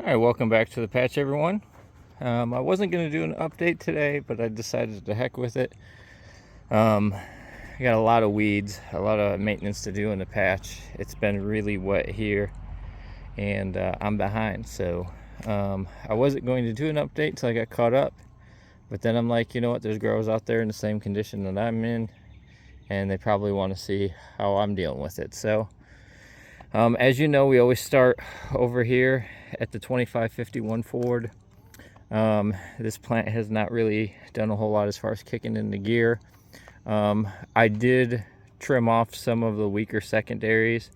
All right, welcome back to the patch, everyone. I wasn't going to do an update today, but I decided to heck with it. I got a lot of weeds, a lot of maintenance to do in the patch. It's been really wet here, and I'm behind. So I wasn't going to do an update until I got caught up. But then I'm like, you know what? There's growers out there in the same condition that I'm in, and they probably want to see how I'm dealing with it. So as you know, we always start over here at the 2551 Ford. This plant has not really done a whole lot as far as kicking in the gear. I did trim off some of the weaker secondaries,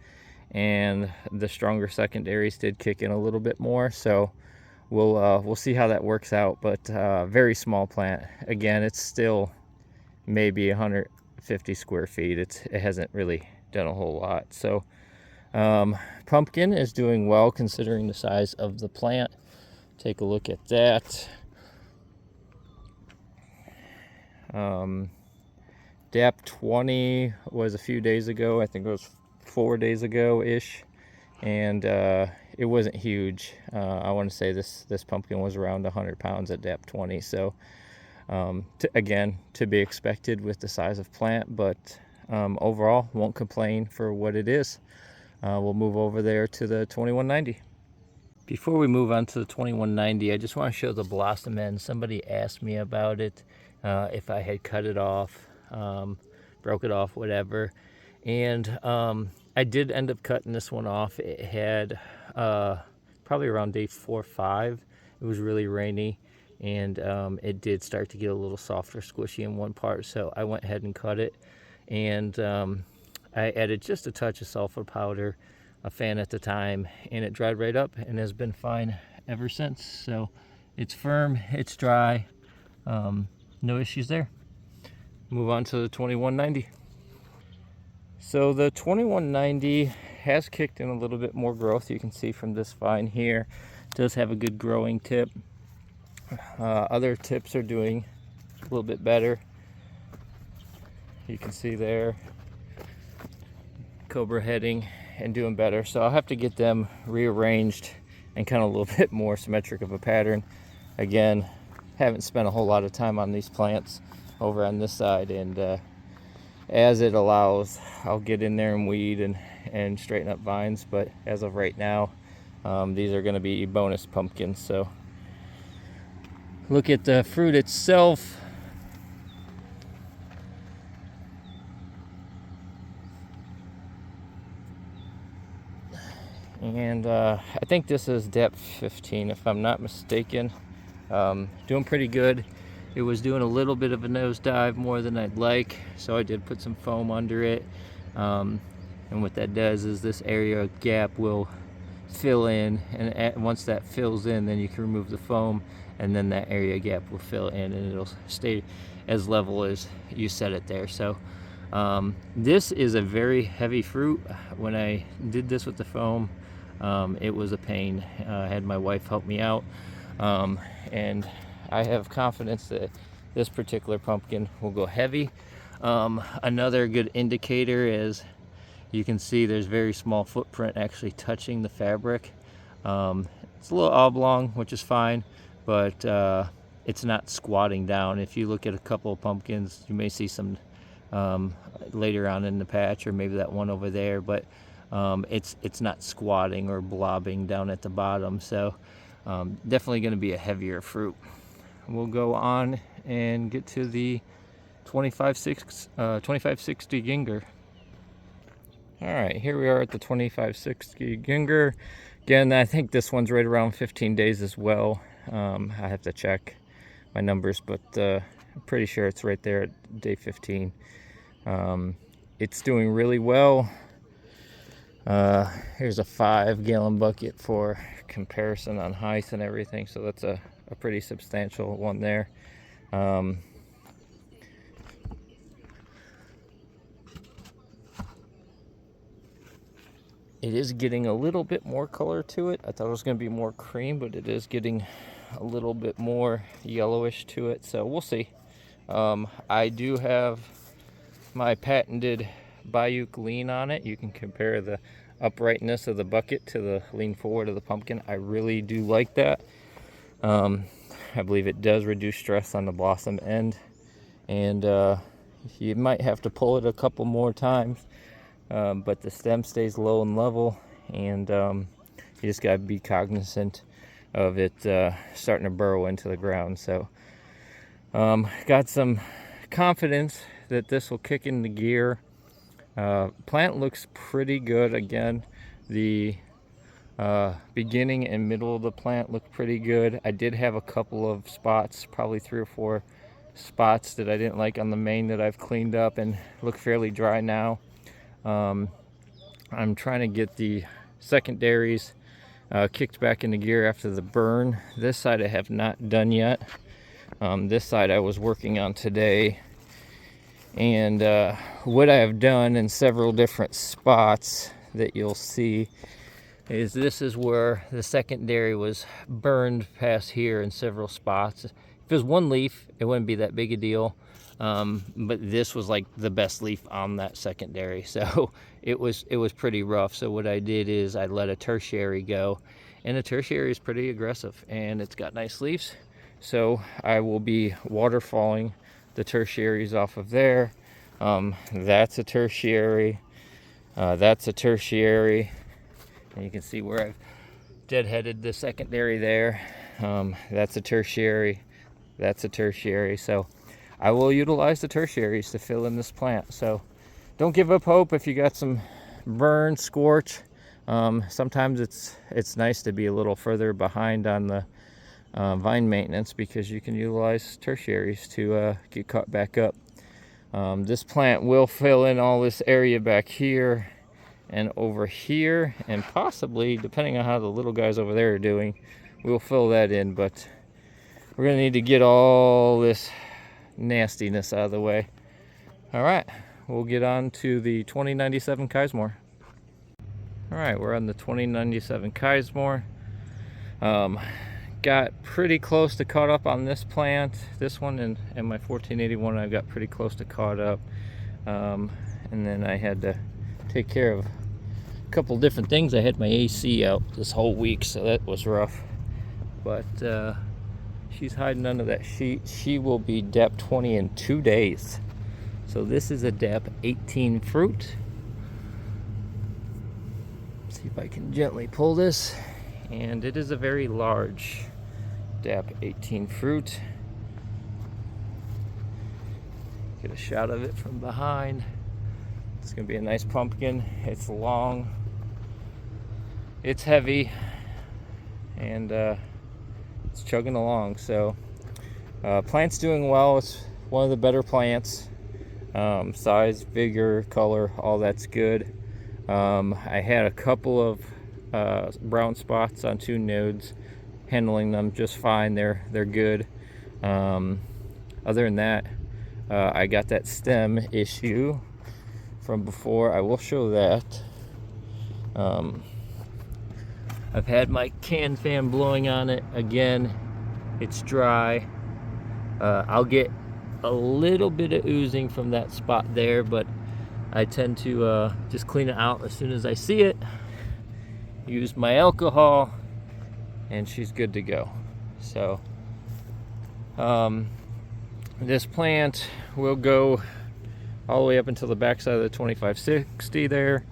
and the stronger secondaries did kick in a little bit more. So we'll see how that works out. But very small plant. Again, it's still maybe 150 square feet. It hasn't really done a whole lot. So pumpkin is doing well considering the size of the plant. Take a look at that. DAP 20 was a few days ago. I think it was 4 days ago ish, and it wasn't huge. I want to say this pumpkin was around 100 pounds at DAP 20. So again, to be expected with the size of plant, but overall won't complain for what it is. We'll move over there to the 2190. Before we move on to the 2190, I just want to show the blossom end. Somebody asked me about it, if I had cut it off, broke it off, whatever. And I did end up cutting this one off. It had probably around day 4 or 5. It was really rainy, and it did start to get a little softer, squishy in one part. So I went ahead and cut it, and I added just a touch of sulfur powder, a fan at the time, and it dried right up and has been fine ever since. So it's firm, it's dry, no issues there. Move on to the 2190. So the 2190 has kicked in a little bit more growth. You can see from this vine here, it does have a good growing tip. Other tips are doing a little bit better. You can see there, cobra heading and doing better. So I'll have to get them rearranged and kind of a little bit more symmetric of a pattern. Again, haven't spent a whole lot of time on these plants over on this side, and as it allows, I'll get in there and weed and straighten up vines. But as of right now, these are going to be bonus pumpkins. So look at the fruit itself. And I think this is depth 15 if I'm not mistaken. Doing pretty good. It was doing a little bit of a nosedive more than I'd like, so I did put some foam under it. And what that does is this area gap will fill in, and once that fills in, then you can remove the foam, and then that area gap will fill in, and it'll stay as level as you set it there. So this is a very heavy fruit. When I did this with the foam, it was a pain. I had my wife help me out, and I have confidence that this particular pumpkin will go heavy. Another good indicator is you can see there's very small footprint actually touching the fabric. It's a little oblong, which is fine, but it's not squatting down. If you look at a couple of pumpkins, you may see some later on in the patch, or maybe that one over there, but it's not squatting or blobbing down at the bottom. So definitely going to be a heavier fruit. We'll go on and get to the 2560 Ginger. All right, here we are at the 2560 Ginger. Again, I think this one's right around 15 days as well. I have to check my numbers, but I'm pretty sure it's right there at day 15. It's doing really well. Here's a 5-gallon bucket for comparison on height and everything, so that's a pretty substantial one there. It is getting a little bit more color to it. I thought it was going to be more cream, but it is getting a little bit more yellowish to it, so we'll see. I do have my patented Bayuk lean on it. You can compare the uprightness of the bucket to the lean forward of the pumpkin. I really do like that. I believe it does reduce stress on the blossom end, and you might have to pull it a couple more times, but the stem stays low and level, and you just got to be cognizant of it starting to burrow into the ground. So got some confidence that this will kick into gear. Plant looks pretty good. Again, the beginning and middle of the plant look pretty good. I did have a couple of spots, probably 3 or 4 spots that I didn't like on the main that I've cleaned up and look fairly dry now. I'm trying to get the secondaries kicked back into gear after the burn. This side I have not done yet. This side I was working on today, and what I have done in several different spots that you'll see is this is where the secondary was burned past here in several spots. If it was one leaf, it wouldn't be that big a deal, but this was like the best leaf on that secondary, so it was pretty rough. So what I did is I let a tertiary go, and a tertiary is pretty aggressive and it's got nice leaves, so I will be waterfalling the tertiaries off of there. That's a tertiary, that's a tertiary, and you can see where I've deadheaded the secondary there. That's a tertiary, that's a tertiary. So I will utilize the tertiaries to fill in this plant. So don't give up hope if you got some burn, scorch. Sometimes it's nice to be a little further behind on the vine maintenance, because you can utilize tertiaries to get caught back up. This plant will fill in all this area back here and over here, and possibly, depending on how the little guys over there are doing, we'll fill that in. But we're gonna need to get all this nastiness out of the way. All right, we'll get on to the 2097 Kaismore. All right, we're on the 2097 Kaismore. Got pretty close to caught up on this plant. This one and my 1481, I got pretty close to caught up. And then I had to take care of a couple different things. I had my AC out this whole week, so that was rough. But she's hiding under that sheet. She will be DEP 20 in 2 days. So this is a DEP 18 fruit. See if I can gently pull this. And it is a very large DEP 18 fruit. Get a shot of it from behind. It's gonna be a nice pumpkin. It's long, it's heavy, and it's chugging along. So plant's doing well. It's one of the better plants. Size, vigor, color, all that's good. I had a couple of brown spots on 2 nodes, handling them just fine. They're good. Other than that, I got that stem issue from before. I will show that. I've had my can fan blowing on it again. It's dry. I'll get a little bit of oozing from that spot there, but I tend to just clean it out as soon as I see it. Use my alcohol, and she's good to go. So this plant will go all the way up until the backside of the 2560 there,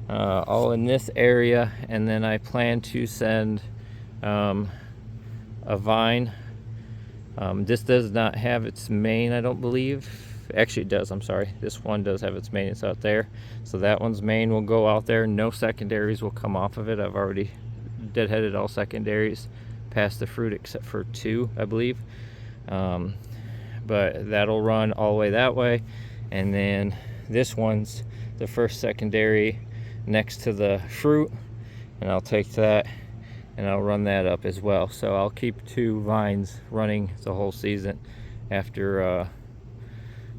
all in this area, and then I plan to send a vine. This does not have its main, I don't believe. Actually it does, I'm sorry. This one does have its main, it's out there. So that one's main will go out there. No secondaries will come off of it. I've already deadheaded all secondaries past the fruit except for 2, I believe. But that'll run all the way that way. And then this one's the first secondary next to the fruit, and I'll take that and I'll run that up as well. So I'll keep 2 vines running the whole season after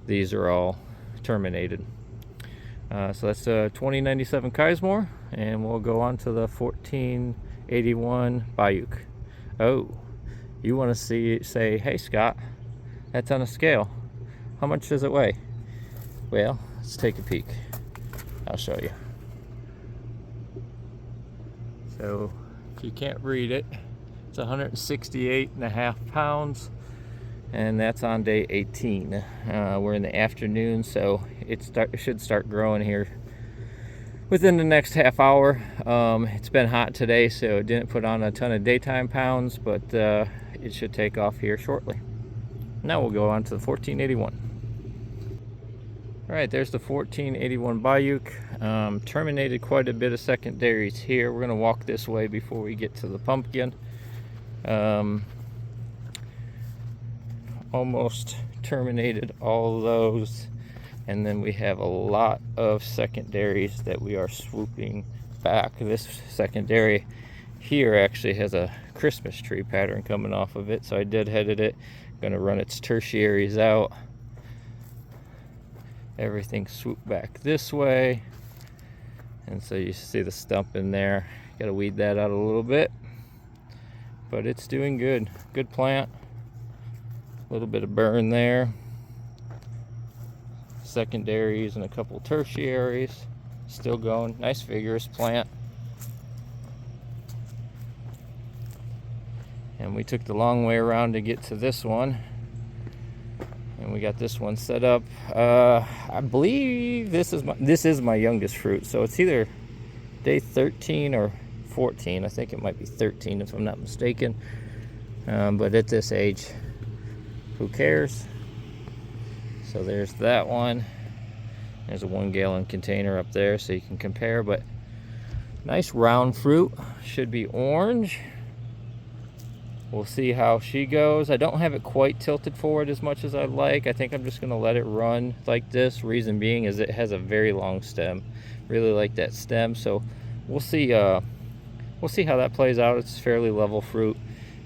these are all terminated. So that's the 2097 Kaismore, and we'll go on to the 1481 Bayuk. Oh, you want to say, hey Scott, that's on a scale. How much does it weigh? Well, let's take a peek. I'll show you. So if you can't read it, it's 168.5 pounds, and that's on day 18. We're in the afternoon, so it should start growing here within the next half hour. It's been hot today, so it didn't put on a ton of daytime pounds, but it should take off here shortly. Now we'll go on to the 1481. All right, there's the 1481 Bayuk. Terminated quite a bit of secondaries here. We're gonna walk this way before we get to the pumpkin. Almost terminated all of those. And then we have a lot of secondaries that we are swooping back. This secondary here actually has a Christmas tree pattern coming off of it, so I deadheaded it. Gonna run its tertiaries out. Everything swooped back this way, and so you see the stump in there. Gotta weed that out a little bit, but it's doing good. Good plant. A little bit of burn there. Secondaries and a couple tertiaries still going. Nice vigorous plant. And we took the long way around to get to this one, and we got this one set up. I believe this is my youngest fruit, so it's either day 13 or 14. I think it might be 13 if I'm not mistaken. But at this age, who cares? So there's that one. There's a 1 gallon container up there so you can compare, but nice round fruit. Should be orange. We'll see how she goes. I don't have it quite tilted forward as much as I'd like. I think I'm just gonna let it run like this. Reason being is it has a very long stem. Really like that stem, so we'll see how that plays out. It's fairly level fruit.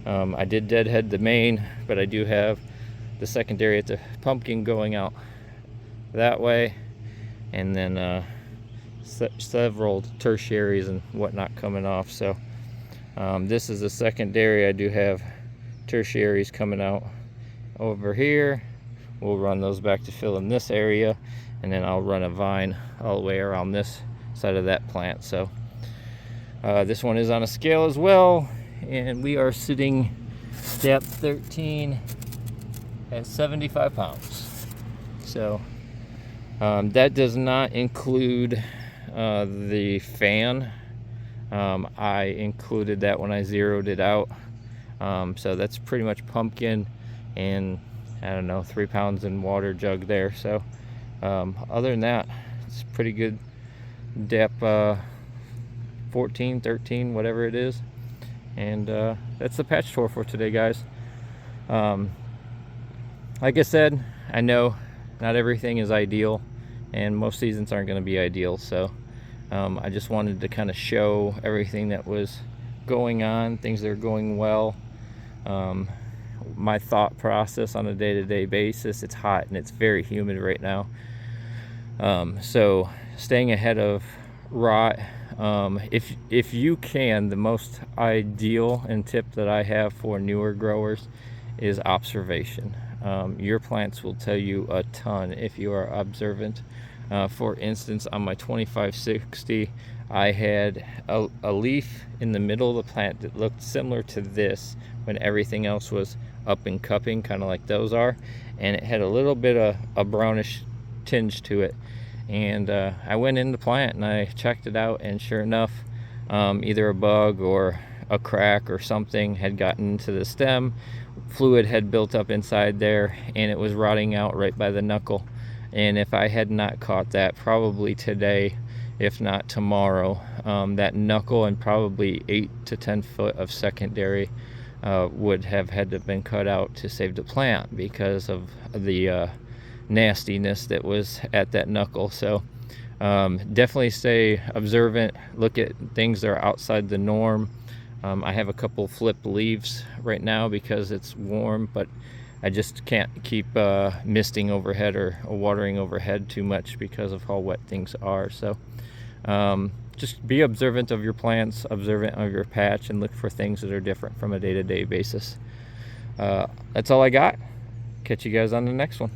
I did deadhead the main, but I do have the secondary at the pumpkin going out that way, and then several tertiaries and whatnot coming off. So this is a secondary. I do have tertiaries coming out over here. We'll run those back to fill in this area, and then I'll run a vine all the way around this side of that plant. So this one is on a scale as well, and we are sitting step 13 at 75 pounds. So that does not include the fan. I included that when I zeroed it out. So that's pretty much pumpkin and, I don't know, 3 pounds in water jug there. So other than that, it's pretty good depth, 14, 13, whatever it is. And that's the patch tour for today, guys. Like I said, I know not everything is ideal, and most seasons aren't going to be ideal, so I just wanted to kind of show everything that was going on, things that are going well, my thought process on a day-to-day basis. It's hot and it's very humid right now, so staying ahead of rot. If you can, the most ideal and tip that I have for newer growers is observation. Your plants will tell you a ton if you are observant. For instance, on my 2560, I had a leaf in the middle of the plant that looked similar to this when everything else was up and cupping, kind of like those are, and it had a little bit of a brownish tinge to it. And I went in the plant and I checked it out, and sure enough, either a bug or a crack or something had gotten into the stem. Fluid had built up inside there, and it was rotting out right by the knuckle. And if I had not caught that, probably today, if not tomorrow, that knuckle and probably 8 to 10 foot of secondary would have had to have been cut out to save the plant because of the nastiness that was at that knuckle. So definitely stay observant, look at things that are outside the norm. I have a couple flipped leaves right now because it's warm, but I just can't keep misting overhead or watering overhead too much because of how wet things are. So just be observant of your plants, observant of your patch, and look for things that are different from a day-to-day basis. That's all I got. Catch you guys on the next one.